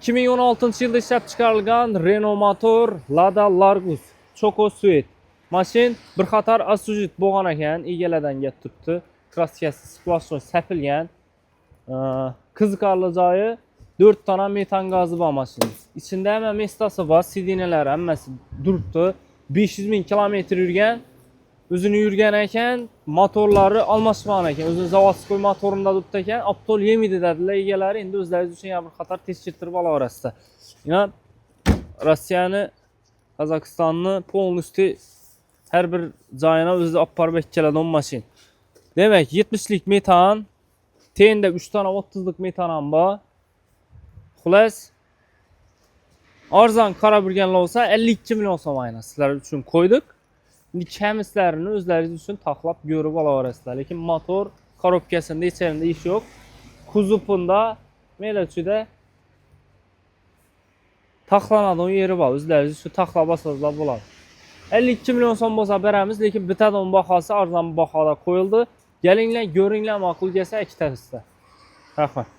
2016 yılda ishlab chiqarilgan Renault motor Lada Largus Choco Suite. Mashin bir qator asujit bo'lgan ekan, egalardan gap turibdi. Kraskasi splashnoy sapilgan. Qiziqarli joyi 4 tona metan gazi bor mashinada. Ichida hamma mestasi bor, sidinalar hammasi turibdi. 500 ming kilometr yurgan. O'zini yurgan ekan, motorlari almashgan ekan. O'zini zavodskoy motorida turibdi ekan, aptol yemidi dedilar egalari. Endi o'zlariz uchun bir qator tekshirtirib olaverasizlar. Yana Rossiyani, Qozog'istonni polностью har bir joyini o'zi olib borib keladigan mashin. Demak, 70 lik metan, tenda 3 tona 30 lik metan ham bor. Xullas, arzon qarab yurganlar bo'lsa 52 million so'm aynan sizlar uchun qo'ydik. Kamislarini o'zlaringiz uchun taxlab ko'rib olaverasizlar. Lekin motor korobkasida ichida ish yo'q. Kuzupunda melachuda taxlanadigan yeri bor. O'zlaringiz uchun taxlab olsangizlar bo'ladi. 52 million so'm bo'lsa beramiz, lekin bitadigan bahosi arzon bahoda qo'yildi. Kelinglar, ko'ringlar, ma'qul kelsa ikkitasida. Rahmat.